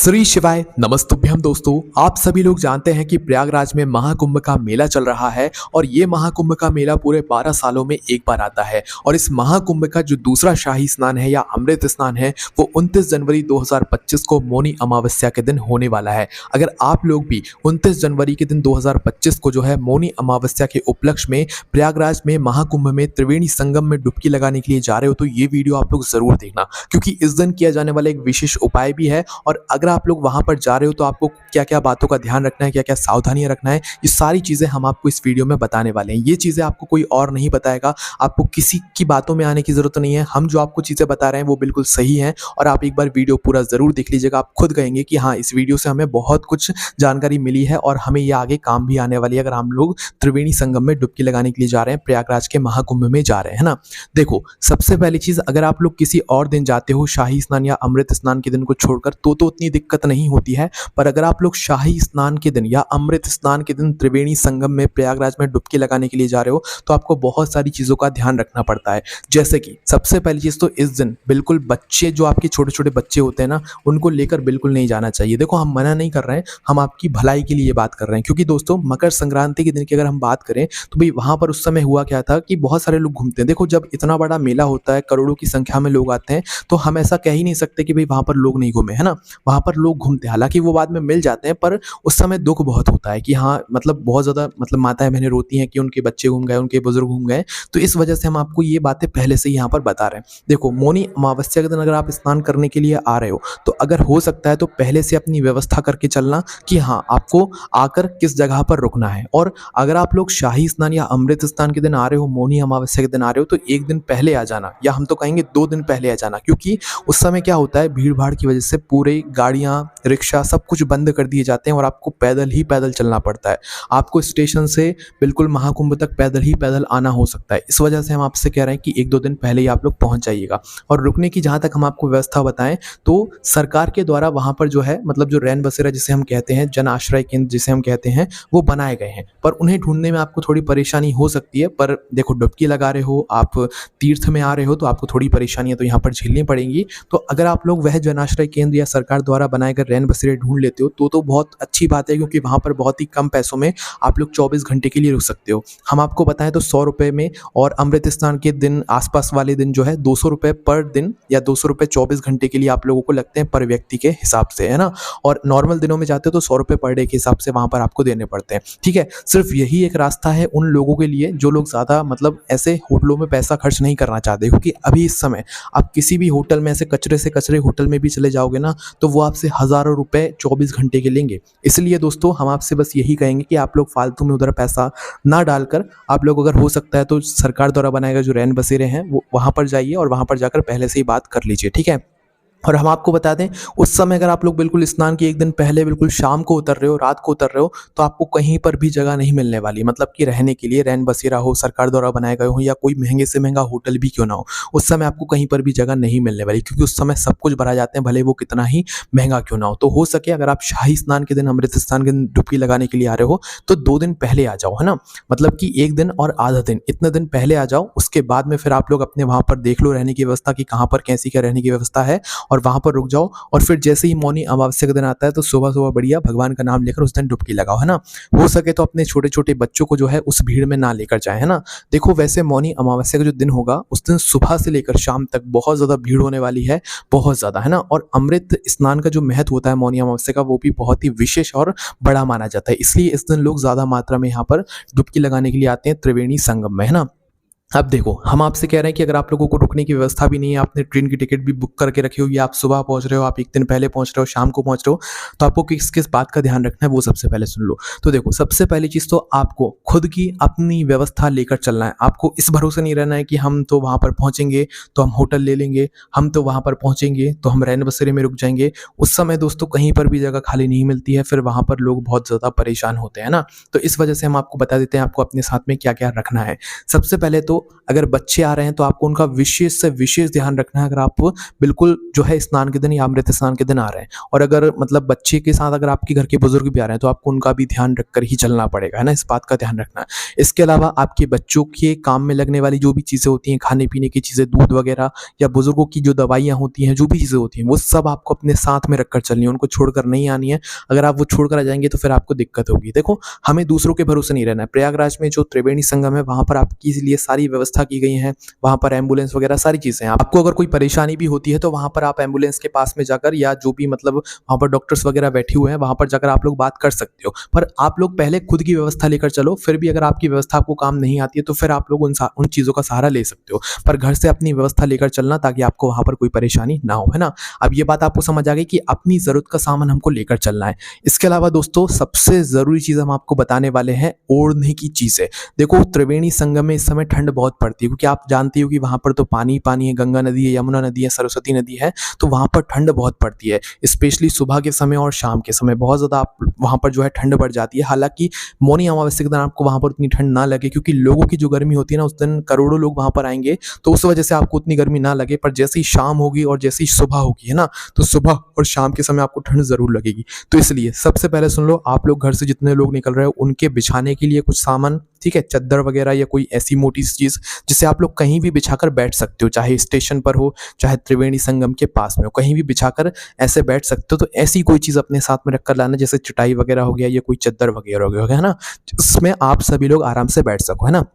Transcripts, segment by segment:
श्री शिवाय नमस्तुभ्यम दोस्तों। आप सभी लोग जानते हैं कि प्रयागराज में महाकुंभ का मेला चल रहा है और ये महाकुंभ का मेला पूरे 12 सालों में एक बार आता है। और इस महाकुंभ का जो दूसरा शाही स्नान है या अमृत स्नान है वो 29 जनवरी 2025 को मौनी अमावस्या के दिन होने वाला है। अगर आप लोग भी 29 जनवरी के दिन 2025 को जो है मौनी अमावस्या के उपलक्ष्य में प्रयागराज में महाकुंभ में त्रिवेणी संगम में डुबकी लगाने के लिए जा रहे हो तो ये वीडियो आप लोग जरूर देखना, क्योंकि इस दिन किया जाने वाला एक विशेष उपाय भी है। और अगर आप लोग वहां पर जा रहे हो तो आपको क्या क्या बातों का ध्यान रखना है, क्या क्या सावधानियां रखना है, ये सारी चीजें हम आपको इस वीडियो में बताने वाले हैं। ये चीजें आपको कोई और नहीं बताएगा, आपको किसी की बातों में आने की जरूरत नहीं है। हम जो आपको चीजें बता रहे हैं वो बिल्कुल सही है और आप एक बार वीडियो पूरा जरूर देख लीजिएगा। आप खुद कहेंगे कि हाँ, इस वीडियो से हमें बहुत कुछ जानकारी मिली है और हमें ये आगे काम भी आने वाली है अगर हम लोग त्रिवेणी संगम में डुबकी लगाने के लिए जा रहे हैं, प्रयागराज के महाकुंभ में जा रहे हैं, है ना। देखो, सबसे पहली चीज, अगर आप लोग किसी और दिन जाते हो शाही स्नान या अमृत स्नान के दिन को छोड़कर तो उतनी दिक्कत नहीं होती है। पर अगर आप लोग शाही स्नान के दिन या अमृत स्नान के दिन त्रिवेणी संगम में प्रयागराज में डुबकी लगाने के लिए जा रहे हो तो आपको बहुत सारी चीजों का ध्यान रखना पड़ता है। जैसे कि सबसे पहली चीज तो इस दिन बिल्कुल बच्चे, जो आपके छोटे छोटे बच्चे होते हैं ना, उनको लेकर बिल्कुल नहीं जाना चाहिए। देखो, हम मना नहीं कर रहे हैं, हम आपकी भलाई के लिए ये बात कर रहे हैं। क्योंकि दोस्तों, मकर संक्रांति के दिन की अगर हम बात करें तो भाई वहां पर उस समय हुआ क्या था कि बहुत सारे लोग घूमते हैं। देखो, जब इतना बड़ा मेला होता है, करोड़ों की संख्या में लोग आते हैं, तो हम ऐसा कह ही नहीं सकते कि भाई वहां पर लोग नहीं घूमे, है ना। वहां पर लोग घूमते हैं, हालांकि वो बाद में मिल जाते हैं, पर उस समय दुख बहुत होता है कि हाँ, मतलब बहुत ज्यादा, मतलब माताएं बहनें रोती हैं कि उनके बच्चे घूम गए, उनके बुजुर्ग घूम गए। तो इस वजह से हम आपको ये बातें पहले से ही यहाँ पर बता रहे हैं। देखो, मौनी अमावस्या के दिन अगर आप स्नान करने के लिए आ रहे हो तो अगर हो सकता है तो पहले से अपनी व्यवस्था करके चलना कि हाँ, आपको आकर किस जगह पर रुकना है। और अगर आप लोग शाही स्नान या अमृत स्नान के दिन आ रहे हो, मौनी अमावस्या के दिन आ रहे हो, तो एक दिन पहले आ जाना, या हम तो कहेंगे 2 दिन पहले आ जाना। क्योंकि उस समय क्या होता है, भीड़ भाड़ की वजह से पूरे गाड़ियां, रिक्शा सब कुछ बंद कर दिए जाते हैं और आपको पैदल ही पैदल चलना पड़ता है। आपको स्टेशन से बिल्कुल महाकुंभ तक पैदल ही पैदल आना हो सकता है। इस वजह से हम आपसे कह रहे हैं कि 1-2 दिन पहले ही आप लोग पहुंच जाइएगा। और रुकने की जहां तक हम आपको व्यवस्था बताएं तो सरकार के द्वारा वहां पर जो है, मतलब जो रैन बसेरा जिसे हम कहते हैं, जन आश्रय केंद्र जिसे हम कहते हैं, वो बनाए गए हैं। पर उन्हें ढूंढने में आपको थोड़ी परेशानी हो सकती है। पर देखो, डुबकी लगा रहे हो, आप तीर्थ में आ रहे हो, तो आपको थोड़ी परेशानियां तो यहाँ पर झेलनी पड़ेंगी। तो अगर आप लोग वह जन आश्रय केंद्र या सरकार द्वारा बनाए गए रैन बसेरे ढूंढ लेते हो तो बहुत अच्छी बात है, क्योंकि वहां पर बहुत ही कम पैसों में आप लोग 24 घंटे के लिए रुक सकते हो। हम आपको बताएं तो 100 रुपए में, और अमृत स्नान के दिन आसपास वाले दिन जो है 200 रुपए पर दिन या 200 रुपए 24 घंटे के लिए आप लोगों को लगते हैं पर व्यक्ति के हिसाब से, है ना। और नॉर्मल दिनों में जाते हो तो 100 रुपए पर डे के हिसाब से वहां पर आपको देने पड़ते हैं। ठीक है, सिर्फ यही एक रास्ता है उन लोगों के लिए जो लोग ज्यादा, मतलब ऐसे होटलों में पैसा खर्च नहीं करना चाहते। क्योंकि अभी इस समय आप किसी भी होटल में, ऐसे कचरे से कचरे होटल में भी चले जाओगे ना, तो वो आपसे हजारों रुपए 24 घंटे के लेंगे। इसलिए दोस्तों, हम आपसे बस यही कहेंगे कि आप लोग फालतू में उधर पैसा ना डालकर, आप लोग अगर हो सकता है तो सरकार द्वारा बनाए गए जो रैन बसेरे हैं वो वहां पर जाइए और वहां पर जाकर पहले से ही बात कर लीजिए। ठीक है। और हम आपको बता दें, उस समय अगर आप लोग बिल्कुल स्नान के एक दिन पहले बिल्कुल शाम को उतर रहे हो, रात को उतर रहे हो, तो आपको कहीं पर भी जगह नहीं मिलने वाली। मतलब कि रहने के लिए रैन बसेरा हो, सरकार द्वारा बनाए गए हो, या कोई महंगे से महंगा होटल भी क्यों ना हो, उस समय आपको कहीं पर भी जगह नहीं मिलने वाली। क्योंकि उस समय सब कुछ भरा जाते हैं, भले वो कितना ही महंगा क्यों ना हो। तो हो सके अगर आप शाही स्नान के दिन, अमृत स्नान के दिन डुबकी लगाने के लिए आ रहे हो तो 2 दिन पहले आ जाओ, है ना। मतलब कि 1 दिन और आधा दिन, इतने दिन पहले आ जाओ। उसके बाद में फिर आप लोग अपने वहां पर देख लो रहने की व्यवस्था कि कहाँ पर कैसी क्या रहने की व्यवस्था है, और वहां पर रुक जाओ। और फिर जैसे ही मौनी अमावस्या का दिन आता है तो सुबह सुबह बढ़िया भगवान का नाम लेकर उस दिन डुबकी लगाओ, है ना। हो सके तो अपने छोटे छोटे बच्चों को जो है उस भीड़ में ना लेकर जाए, है ना। देखो, वैसे मौनी अमावस्या का जो दिन होगा उस दिन सुबह से लेकर शाम तक बहुत ज्यादा भीड़ होने वाली है, बहुत ज्यादा, है ना। और अमृत स्नान का जो महत्व होता है मौनी अमावस्या का, वो भी बहुत ही विशेष और बड़ा माना जाता है। इसलिए इस दिन लोग ज्यादा मात्रा में यहाँ पर डुबकी लगाने के लिए आते हैं त्रिवेणी संगम में, है ना। अब देखो, हम आपसे कह रहे हैं कि अगर आप लोगों को रुकने की व्यवस्था भी नहीं है, आपने ट्रेन की टिकट भी बुक करके रखी हुई है, आप सुबह पहुंच रहे हो, आप 1 दिन पहले पहुंच रहे हो, शाम को पहुंच रहे हो, तो आपको किस किस बात का ध्यान रखना है वो सबसे पहले सुन लो। तो देखो, सबसे पहली चीज तो आपको खुद की अपनी व्यवस्था लेकर चलना है। आपको इस भरोसे नहीं रहना है कि हम तो वहां पर पहुंचेंगे तो हम होटल ले लेंगे, हम तो वहां पर पहुंचेंगे तो हम रैन बसेरे में रुक जाएंगे। उस समय दोस्तों कहीं पर भी जगह खाली नहीं मिलती है, फिर वहां पर लोग बहुत ज्यादा परेशान होते हैं ना। तो इस वजह से हम आपको बता देते हैं आपको अपने साथ में क्या क्या रखना है। सबसे पहले तो अगर बच्चे आ रहे हैं तो आपको उनका विशेष से विशेष ध्यान रखना है, अगर आप बिल्कुल जो है स्नान के दिन या अमृत स्नान के दिन आ रहे हैं। और अगर मतलब बच्चे के साथ अगर आपके घर के बुजुर्ग भी आ रहे हैं तो आपको उनका भी ध्यान रखकर ही चलना पड़ेगा, है ना, इस बात का ध्यान रखना है। इसके अलावा आपके बच्चों के काम में लगने वाली जो भी चीज़ें होती हैं, खाने पीने की चीज़ें, दूध वगैरह, या बुजुर्गों की जो दवाइयाँ होती हैं, जो भी चीज़ें होती हैं, वो सब आपको अपने साथ में रखकर चलनी है, उनको छोड़कर नहीं आनी है। अगर आप वो छोड़कर आ जाएंगे तो फिर आपको दिक्कत होगी। देखो, हमें दूसरों के भरोसे नहीं रहना है। प्रयागराज में जो त्रिवेणी संगम है वहाँ पर आपके लिए सारी व्यवस्था की गई है, वहाँ पर एम्बुलेंस वगैरह सारी चीज़ें हैं। आपको अगर कोई परेशानी भी होती है तो वहाँ पर आप एम्बुलेंस के पास में जाकर, या जो भी मतलब वहाँ पर डॉक्टर्स वगैरह बैठे हुए हैं, वहाँ पर जाकर आप लोग बात कर सकते हो। पर आप लोग पहले खुद की व्यवस्था लेकर चलो, फिर भी अगर आपकी व्यवस्था आपको काम नहीं आती है तो फिर आप लोग उन चीज़ों का सहारा ले सकते हो। पर घर से अपनी व्यवस्था लेकर चलना, ताकि आपको वहाँ पर कोई परेशानी ना हो, है ना। अब ये बात आपको समझ आ गई कि अपनी ज़रूरत का सामान हमको लेकर चलना है। इसके अलावा दोस्तों, सबसे ज़रूरी चीज़ हम आपको बताने वाले हैं, ओढ़ने की चीज़ें। देखो, त्रिवेणी संगम में इस समय ठंड बहुत पड़ती है, क्योंकि आप जानते हो कि वहाँ पर तो पानी पानी है, गंगा नदी है, यमुना नदी है, सरस्वती नदी है, तो वहाँ पर ठंड बहुत पड़ती है। स्पेशली सुबह के समय और शाम के समय बहुत ज़्यादा आप वहाँ पर जो है ठंड बढ़ जाती है। हालांकि मौनी अमावस्या के दिन आपको वहाँ पर उतनी ठंड ना लगे, क्योंकि लोगों की जो गर्मी होती है ना, उस दिन करोड़ों लोग वहाँ पर आएंगे, तो उस वजह से आपको उतनी गर्मी ना लगे। पर जैसे ही शाम होगी और जैसे ही सुबह होगी, है ना, तो सुबह और शाम के समय आपको ठंड ज़रूर लगेगी। तो इसलिए सबसे पहले सुन लो, आप लोग घर से जितने लोग निकल रहे हो उनके बिछाने के लिए कुछ सामान, ठीक है, चद्दर वगैरह या कोई ऐसी मोटी सी चीज़ जिसे आप लोग कहीं भी बिछाकर बैठ सकते हो, चाहे स्टेशन पर हो, चाहे त्रिवेणी संगम के पास में हो, कहीं भी बिछाकर ऐसे बैठ सकते हो। तो ऐसी कोई चीज़ अपने साथ में रखकर लाना, जैसे चटाई वगैरह हो गया या कोई चद्दर वगैरह हो गया, है ना, जिसमें आप सभी लोग आराम से बैठ सको, है ना।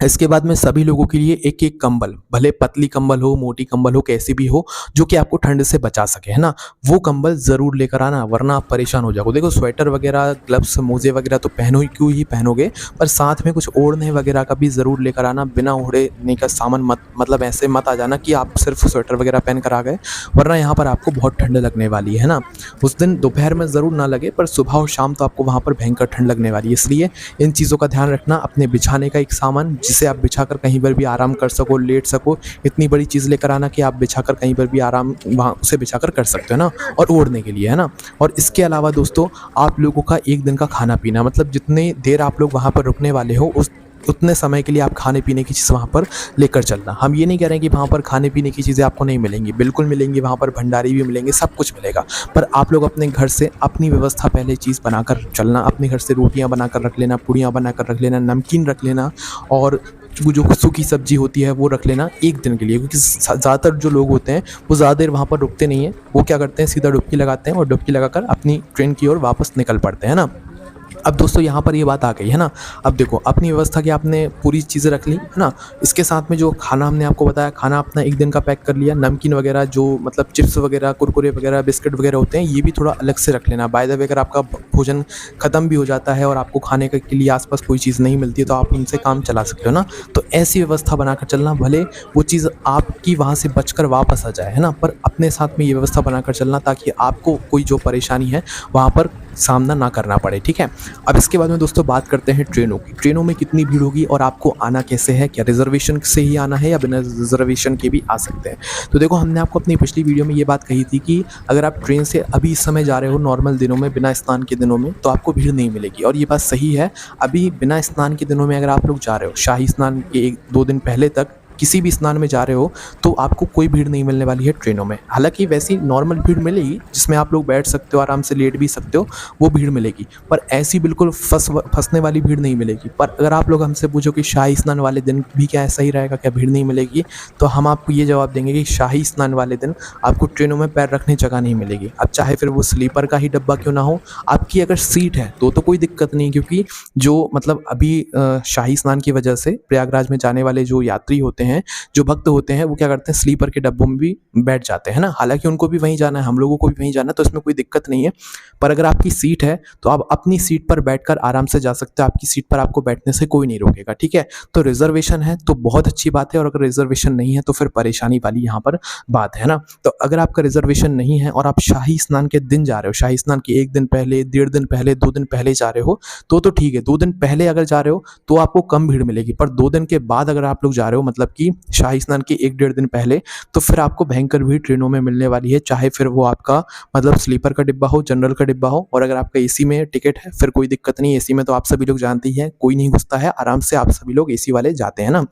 इसके बाद में सभी लोगों के लिए एक एक कंबल, भले पतली कंबल हो, मोटी कंबल हो, कैसी भी हो, जो कि आपको ठंड से बचा सके, है ना, वो कंबल ज़रूर लेकर आना, वरना आप परेशान हो जाओगे। देखो, स्वेटर वगैरह, ग्लव्स, मोजे वगैरह तो पहनो ही, क्यों ही पहनोगे, पर साथ में कुछ ओढ़ने वगैरह का भी ज़रूर लेकर आना। बिना ओढ़ने का सामान मत, मतलब ऐसे मत आ जाना कि आप सिर्फ स्वेटर वगैरह पहन कर आ गए, वरना यहाँ पर आपको बहुत ठंड लगने वाली है ना। उस दिन दोपहर में ज़रूर ना लगे, पर सुबह और शाम तो आपको वहाँ पर भयंकर ठंड लगने वाली है। इसलिए इन चीज़ों का ध्यान रखना। अपने बिछाने का एक सामान, जिसे आप बिछाकर कहीं पर भी आराम कर सको, लेट सको, इतनी बड़ी चीज़ लेकर आना कि आप बिछाकर कहीं पर भी आराम वहाँ उसे बिछाकर कर सकते हो ना, और ओढ़ने के लिए, है ना। और इसके अलावा दोस्तों, आप लोगों का एक दिन का खाना पीना, मतलब जितने देर आप लोग वहाँ पर रुकने वाले हो, उस उतने समय के लिए आप खाने पीने की चीज़ वहाँ पर लेकर चलना। हम ये नहीं कह रहे हैं कि वहाँ पर खाने पीने की चीज़ें आपको नहीं मिलेंगी, बिल्कुल मिलेंगी, वहाँ पर भंडारी भी मिलेंगे, सब कुछ मिलेगा। पर आप लोग अपने घर से अपनी व्यवस्था पहले चीज़ बनाकर चलना। अपने घर से रोटियाँ बनाकर रख लेना, पूड़ियाँ बनाकर रख लेना, नमकीन रख लेना, और जो सूखी सब्जी होती है वो रख लेना एक दिन के लिए, क्योंकि ज़्यादातर जो लोग होते हैं वो ज़्यादा देर वहाँ पर रुकते नहीं हैं। वो क्या करते हैं, सीधा डुबकी लगाते हैं और डुबकी लगाकर अपनी ट्रेन की ओर वापस निकल पड़ते हैं ना। अब दोस्तों, यहाँ पर ये बात आ गई है ना। अब देखो, अपनी व्यवस्था की आपने पूरी चीज़ें रख ली, है ना। इसके साथ में जो खाना हमने आपको बताया, खाना अपना एक दिन का पैक कर लिया। नमकीन वगैरह, जो मतलब चिप्स वगैरह, कुरकुरे वगैरह, बिस्किट वगैरह होते हैं, ये भी थोड़ा अलग से रख लेना। बाय द वे, अगर आपका भोजन ख़त्म भी हो जाता है और आपको खाने के लिए आसपास कोई चीज़ नहीं मिलती है, तो आप उनसे काम चला सकते हो ना। तो ऐसी व्यवस्था बनाकर चलना, भले वो चीज़ आपकी वहाँ से बचकर वापस आ जाए, है ना, पर अपने साथ में ये व्यवस्था बनाकर चलना, ताकि आपको कोई जो परेशानी है वहाँ पर सामना ना करना पड़े, ठीक है। अब इसके बाद में दोस्तों बात करते हैं ट्रेनों की। ट्रेनों में कितनी भीड़ होगी और आपको आना कैसे है, क्या रिजर्वेशन से ही आना है या बिना रिजर्वेशन के भी आ सकते हैं। तो देखो, हमने आपको अपनी पिछली वीडियो में ये बात कही थी कि अगर आप ट्रेन से अभी इस समय जा रहे हो नॉर्मल दिनों में, बिना स्नान के दिनों में, तो आपको भीड़ नहीं मिलेगी। और ये बात सही है। अभी बिना स्नान के दिनों में अगर आप लोग जा रहे हो, शाही स्नान के 1-2 दिन पहले तक किसी भी स्नान में जा रहे हो, तो आपको कोई भीड़ नहीं मिलने वाली है ट्रेनों में। हालांकि वैसी नॉर्मल भीड़ मिलेगी जिसमें आप लोग बैठ सकते हो, आराम से लेट भी सकते हो, वो भीड़ मिलेगी। पर ऐसी बिल्कुल फंसने वाली भीड़ नहीं मिलेगी। पर अगर आप लोग हमसे पूछो कि शाही स्नान वाले दिन भी क्या ऐसा ही रहेगा, क्या भीड़ नहीं मिलेगी, तो हम आपको ये जवाब देंगे कि शाही स्नान वाले दिन आपको ट्रेनों में पैर रखने जगह नहीं मिलेगी। अब चाहे फिर वो स्लीपर का ही डब्बा क्यों ना हो, आपकी अगर सीट है तो कोई दिक्कत नहीं, क्योंकि जो मतलब अभी शाही स्नान की वजह से प्रयागराज में जाने वाले जो यात्री होते हैं, जो भक्त होते हैं, वो क्या करते हैं, स्लीपर के डब्बों में भी बैठ जाते हैं ना। हालांकि उनको भी वहीं जाना है, हम लोगों को भी वहीं जाना है, तो इसमें कोई दिक्कत नहीं है। पर अगर आपकी सीट है तो आप अपनी सीट पर बैठकर आराम से जा सकते हो। आपकी सीट पर आपको बैठने से कोई नहीं रोकेगा, ठीक है। तो रिजर्वेशन है तो बहुत अच्छी बात है, और अगर रिजर्वेशन नहीं है तो फिर परेशानी वाली यहाँ पर बात है ना। तो अगर आपका रिजर्वेशन नहीं है और आप शाही स्नान के दिन जा रहे हो, शाही स्नान के 1 दिन पहले, 1.5 दिन पहले, 2 दिन पहले जा रहे हो, तो ठीक है। 2 दिन पहले अगर जा रहे हो तो आपको कम भीड़ मिलेगी, पर 2 दिन के बाद अगर आप लोग जा रहे हो, मतलब कि शाही स्नान के 1-1.5 दिन पहले, तो फिर आपको भयंकर भीड़ ट्रेनों में मिलने वाली है। चाहे फिर वो आपका मतलब स्लीपर का डिब्बा हो, जनरल का डिब्बा हो, और अगर आपका एसी में टिकट है फिर कोई दिक्कत नहीं। एसी में तो आप सभी लोग जानते ही हैं, कोई नहीं घुसता है, आराम से आप सभी लोग एसी वाले जाते हैं ना।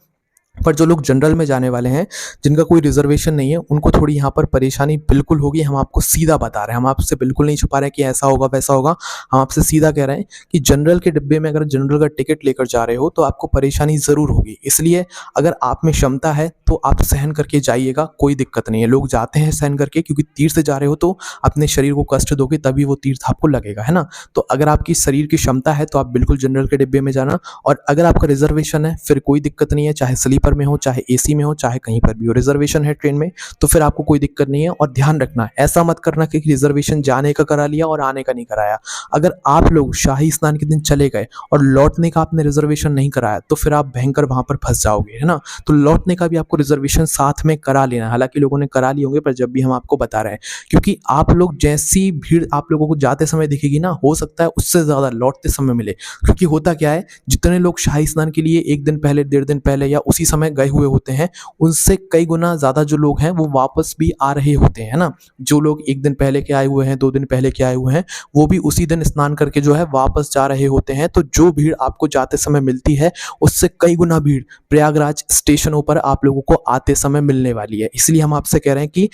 पर जो लोग जनरल में जाने वाले हैं, जिनका कोई रिजर्वेशन नहीं है, उनको थोड़ी यहाँ पर परेशानी बिल्कुल होगी। हम आपको सीधा बता रहे हैं, हम आपसे बिल्कुल नहीं छुपा रहे हैं कि ऐसा होगा वैसा होगा। हम आपसे सीधा कह रहे हैं कि जनरल के डिब्बे में अगर जनरल का टिकट लेकर जा रहे हो तो आपको परेशानी ज़रूर होगी। इसलिए अगर आप में क्षमता है तो आप सहन करके जाइएगा, कोई दिक्कत नहीं है। लोग जाते हैं सहन करके, क्योंकि तीर्थ जा रहे हो तो अपने शरीर को कष्ट दोगे तभी वो तीर्थ आपको लगेगा, है ना। तो अगर आपकी शरीर की क्षमता है तो आप बिल्कुल जनरल के डिब्बे में जाना। और अगर आपका रिजर्वेशन है फिर कोई दिक्कत नहीं है, चाहे स्लीपर में हो, चाहे एसी में हो, चाहे कहीं पर भी हो। रिजर्वेशन है ट्रेन में तो फिर आपको कोई दिक्कत नहीं है। और ध्यान रखना, ऐसा मत करना कि रिजर्वेशन जाने का करा लिया और आने का नहीं कराया। अगर आप लोग शाही स्नान के दिन चले गए और लौटने का आपने रिजर्वेशन नहीं कराया तो फिर आप भयंकर वहां पर फंस जाओगे, है ना। तो लौटने का भी आपको रिजर्वेशन साथ में करा लेना। हालांकि लोगों ने करा लिए होंगे, पर जब भी हम आपको बता रहे हैं, क्योंकि आप लोग जैसी भीड़ आप लोगों को जाते समय दिखेगी ना, हो सकता है उससे ज्यादा लौटते समय मिले। क्योंकि होता क्या है, जितने लोग शाही स्नान के लिए एक दिन पहले, 1.5 दिन पहले या उसी समय गए हुए होते हैं, उनसे कई गुना ज्यादा जो लोग हैं वो वापस भी आ रहे होते हैं ना। जो लोग एक दिन पहले के आए हुए हैं, 2 दिन पहले के आए हुए हैं, वो भी उसी दिन स्नान करके जो है वापस जा रहे होते हैं। तो जो भीड़ आपको जाते समय मिलती है उससे कई गुना भीड़ प्रयागराज स्टेशनों पर आप लोगों को आते समय मिलने वाली है। इसलिए हम आपसे कह रहे हैं कि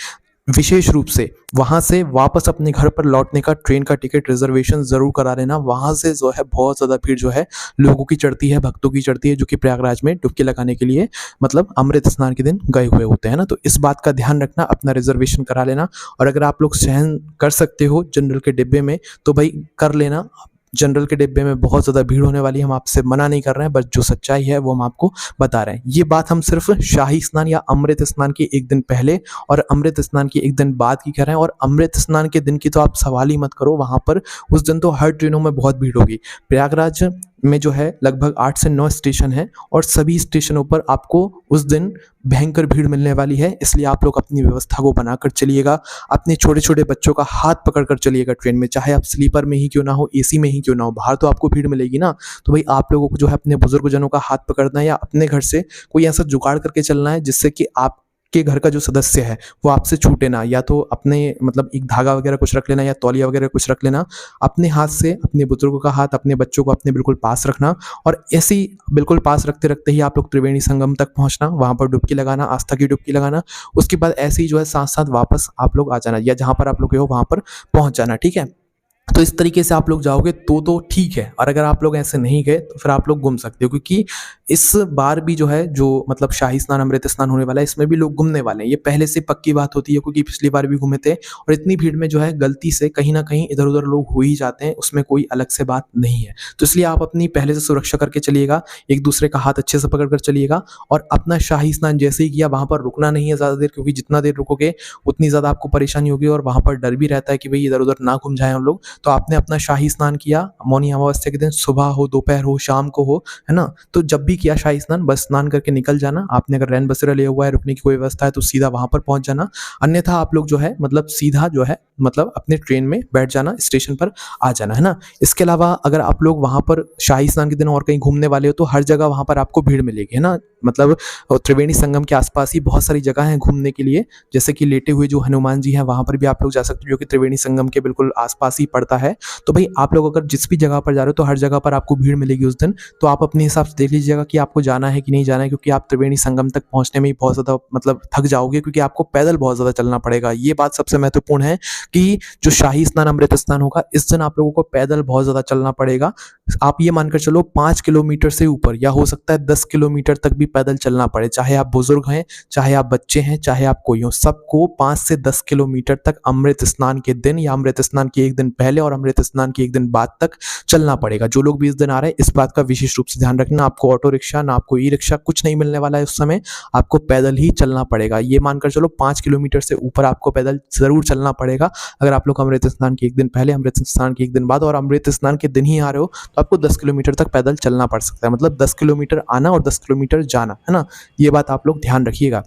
विशेष रूप से वहां से वापस अपने घर पर लौटने का ट्रेन का टिकट रिजर्वेशन जरूर करा लेना। वहां से जो है बहुत ज्यादा भीड़ जो है लोगों की चढ़ती है, भक्तों की चढ़ती है, जो कि प्रयागराज में डुबकी लगाने के लिए मतलब अमृत स्नान के दिन गए हुए होते हैं ना। तो इस बात का ध्यान रखना, अपना रिजर्वेशन करा लेना। और अगर आप लोग सहन कर सकते हो जनरल के डिब्बे में तो भाई कर लेना। जनरल के डिब्बे में बहुत ज़्यादा भीड़ होने वाली है, हम आपसे मना नहीं कर रहे हैं, बस जो सच्चाई है वो हम आपको बता रहे हैं। ये बात हम सिर्फ शाही स्नान या अमृत स्नान के एक दिन पहले और अमृत स्नान के एक दिन बाद की कह रहे हैं। और अमृत स्नान के दिन की तो आप सवाल ही मत करो, वहाँ पर उस दिन तो हर ट्रेनों में बहुत भीड़ होगी। प्रयागराज में जो है लगभग 8 से 9 स्टेशन है और सभी स्टेशनों पर आपको उस दिन भयंकर भीड़ मिलने वाली है। इसलिए आप लोग अपनी व्यवस्था को बनाकर चलिएगा। अपने छोटे छोटे बच्चों का हाथ पकड़कर चलिएगा ट्रेन में, चाहे आप स्लीपर में ही क्यों ना हो, एसी में ही क्यों ना हो। बाहर तो आपको भीड़ मिलेगी ना, तो भाई आप लोगों को जो है अपने बुजुर्गजनों का हाथ पकड़ना है या अपने घर से कोई ऐसा जुगाड़ करके चलना है जिससे कि आप के घर का जो सदस्य है वो आपसे छूटे ना। या तो अपने मतलब एक धागा वगैरह कुछ रख लेना या तौलिया वगैरह कुछ रख लेना। अपने हाथ से अपने बुजुर्गों का हाथ, अपने बच्चों को अपने बिल्कुल पास रखना। और ऐसे ही बिल्कुल पास रखते रखते ही आप लोग त्रिवेणी संगम तक पहुंचना, वहां पर डुबकी लगाना, आस्था की डुबकी लगाना। उसके बाद ऐसे ही जो है साथ साथ वापस आप लोग आ जाना, या जहां पर आप लोग हो वहां पर पहुंच जाना, ठीक है। तो इस तरीके से आप लोग जाओगे तो ठीक है। और अगर आप लोग ऐसे नहीं गए तो फिर आप लोग घूम सकते हो, क्योंकि इस बार भी जो है जो मतलब शाही स्नान अमृत स्नान होने वाला है, इसमें भी लोग घूमने वाले हैं। ये पहले से पक्की बात होती है, क्योंकि पिछली बार भी घूमे थे। और इतनी भीड़ में जो है गलती से कहीं ना कहीं इधर उधर लोग हो ही जाते हैं, उसमें कोई अलग से बात नहीं है। तो इसलिए आप अपनी पहले से सुरक्षा करके चलिएगा, एक दूसरे का हाथ अच्छे से पकड़ कर चलिएगा। और अपना शाही स्नान जैसे ही किया, वहां पर रुकना नहीं है ज़्यादा देर, क्योंकि जितना देर रुकोगे उतनी ज़्यादा आपको परेशानी होगी। और वहां पर डर भी रहता है कि भाई इधर उधर ना घूम जाए हम लोग। तो आपने अपना शाही स्नान किया, मौनी अमावस्या के दिन, सुबह हो, दोपहर हो, शाम को हो, है ना। तो जब भी किया शाही स्नान, बस स्नान करके निकल जाना। आपने अगर रैन बसेरा लिया हुआ है, रुकने की कोई व्यवस्था है तो सीधा वहां पर पहुंच जाना। अन्यथा आप लोग जो है मतलब सीधा जो है मतलब अपने ट्रेन में बैठ जाना, स्टेशन पर आ जाना, है ना। इसके अलावा अगर आप लोग वहां पर शाही स्नान के दिन और कहीं घूमने वाले हो तो हर जगह वहां पर आपको भीड़ मिलेगी, है ना। मतलब त्रिवेणी संगम के आसपास ही बहुत सारी जगह हैं घूमने के लिए, जैसे कि लेटे हुए जो हनुमान जी हैं वहां पर भी आप लोग जा सकते हो, जो कि त्रिवेणी संगम के बिल्कुल आसपास ही पड़ता है। तो भाई आप लोग अगर जिस भी जगह पर जा रहे हो तो हर जगह पर आपको भीड़ मिलेगी उस दिन। तो आप अपने हिसाब से देख लीजिएगा कि आपको जाना है कि नहीं जाना है, क्योंकि आप त्रिवेणी संगम तक पहुंचने में ही बहुत ज़्यादा मतलब थक जाओगे, क्योंकि आपको पैदल बहुत ज़्यादा चलना पड़ेगा। ये बात सबसे महत्वपूर्ण है कि जो शाही स्नान अमृत स्नान होगा इस दिन आप लोगों को पैदल बहुत ज़्यादा चलना पड़ेगा। आप ये मानकर चलो 5 किलोमीटर से ऊपर, या हो सकता है 10 किलोमीटर तक भी पैदल चलना पड़े। चाहे आप बुजुर्ग हैं, चाहे आप बच्चे हैं, चाहे आप कोई हो, सबको 5 से 10 किलोमीटर तक अमृत स्नान के दिन या अमृत स्नान के एक दिन पहले और अमृत स्नान के एक दिन बाद तक चलना पड़ेगा। जो लोग भी इस दिन आ रहे हैं इस बात का विशेष रूप से ध्यान रखना। आपको ऑटो रिक्शा ना आपको ई रिक्शा कुछ नहीं मिलने वाला है उस समय, आपको पैदल ही चलना पड़ेगा। ये मानकर चलो 5 किलोमीटर से ऊपर आपको पैदल जरूर चलना पड़ेगा। अगर आप लोग अमृत स्नान के एक दिन पहले, अमृत स्नान के एक दिन बाद और अमृत स्नान के दिन ही आ रहे हो तो आपको 10 किलोमीटर तक पैदल चलना पड़ सकता है। मतलब 10 किलोमीटर आना और 10 किलोमीटर जाना, है ना। ये बात आप लोग ध्यान रखिएगा।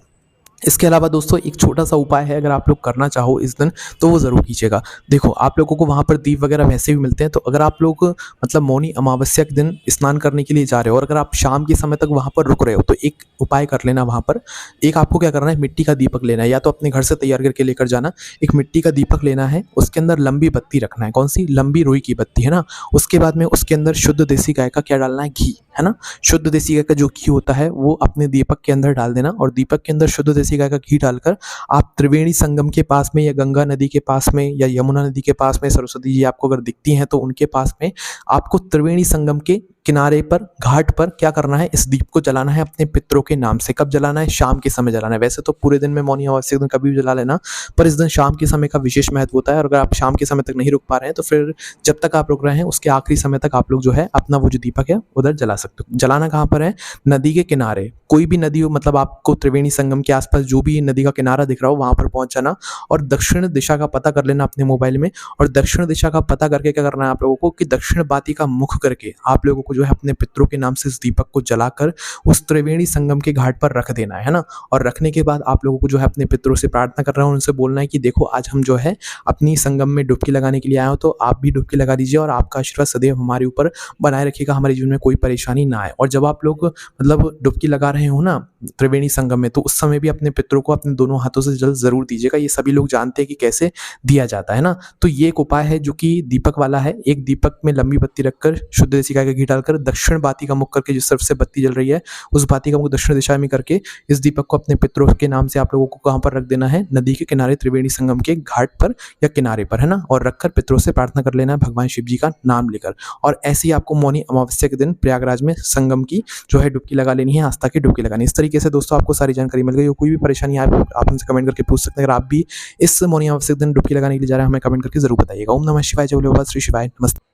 इसके अलावा दोस्तों एक छोटा सा उपाय है, अगर आप लोग करना चाहो इस दिन तो वो ज़रूर कीजिएगा। देखो आप लोगों को वहाँ पर दीप वगैरह वैसे भी मिलते हैं, तो अगर आप लोग मतलब मौनी अमावस्या के दिन स्नान करने के लिए जा रहे हो और अगर आप शाम के समय तक वहाँ पर रुक रहे हो तो एक उपाय कर लेना वहाँ पर। एक आपको क्या करना है, मिट्टी का दीपक लेना है, या तो अपने घर से तैयार करके लेकर जाना। एक मिट्टी का दीपक लेना है, उसके अंदर लंबी बत्ती रखना है, कौन सी, लंबी रुई की बत्ती, है ना। उसके बाद में उसके अंदर शुद्ध देसी गाय का क्या डालना है, घी, है ना। शुद्ध देसी गाय का जो घी होता है वो अपने दीपक के अंदर डाल देना, और दीपक के अंदर शुद्ध देसी गाय का घी डालकर आप त्रिवेणी संगम के पास में या गंगा नदी के पास में या यमुना नदी के पास में, सरस्वती जी आपको अगर दिखती हैं तो उनके पास में आपको त्रिवेणी संगम के किनारे पर, घाट पर क्या करना है, इस दीप को जलाना है अपने पितरों के नाम से। कब जलाना है, शाम के समय जलाना है। वैसे तो पूरे दिन में मौनी अमावस्या के दिन कभी भी जला लेना, पर इस दिन शाम के समय का विशेष महत्व होता है, और अगर आप शाम के समय तक नहीं रुक पा रहे हैं तो फिर जब तक आप रुक रहे हैं उसके आखिरी समय तक आप लोग जो है अपना वो जो दीपक है उधर जला सकते हो। जलाना कहाँ पर है, नदी के किनारे, कोई भी नदी हो, मतलब आपको त्रिवेणी संगम के आसपास जो भी नदी का किनारा दिख रहा हो वहां पर पहुंच जाना, और दक्षिण दिशा का पता कर लेना अपने मोबाइल में। और दक्षिण दिशा का पता करके क्या करना है आप लोगों को, कि दक्षिण बाती का मुख करके आप लोगों को जो है अपने पितरों के नाम से इस दीपक को जलाकर उस त्रिवेणी संगम के घाट पर रख देना है ना। और रखने के बाद आप लोगों को जो है अपने पितरों से प्रार्थना करना है, उनसे बोलना है कि देखो आज हम जो है अपनी संगम में डुबकी लगाने के लिए आए हो, तो आप भी डुबकी लगा दीजिए और आपका आशीर्वाद सदैव हमारे ऊपर बनाए रखिएगा, हमारे जीवन में कोई परेशानी ना आए। और जब आप लोग मतलब डुबकी लगा रहे हो ना त्रिवेणी संगम में, तो उस समय भी अपने पितरों को अपने दोनों हाथों से जल जरूर दीजिएगा। ये सभी लोग जानते हैं कि कैसे दिया जाता है ना। तो ये एक उपाय है जो कि दीपक वाला है। एक दीपक में लंबी बत्ती रखकर शुद्ध देसी गाय का घी डालकर दक्षिण बाती का मुख करके, जिस तरफ से बत्ती जल रही है उस बाती का मुख दक्षिण दिशा में करके इस दीपक को अपने पितरों के नाम से आप लोगों को कहाँ पर रख देना है, नदी के किनारे त्रिवेणी संगम के घाट पर या किनारे पर, है ना। और रखकर पितरों से प्रार्थना कर लेना है भगवान शिव जी का नाम लेकर। और ऐसे ही आपको मौनी अमावस्या के दिन प्रयागराज में संगम की जो है डुबकी लगा लेनी है, आस्था की डुबकी लगानी। इस तरीके से दोस्तों आपको सारी जानकारी मिल गई। कोई भी परेशानी आए आप हमसे कमेंट करके पूछ सकते हैं। अगर आप भी इस मौनी अमावस्या के दिन डुबकी लगाने के लिए जा रहे हैं, हमें कमेंट करके जरूर बताइएगा। ओम नमः शिवाय, जय भोले बाबा, श्री शिवाय, नमस्ते।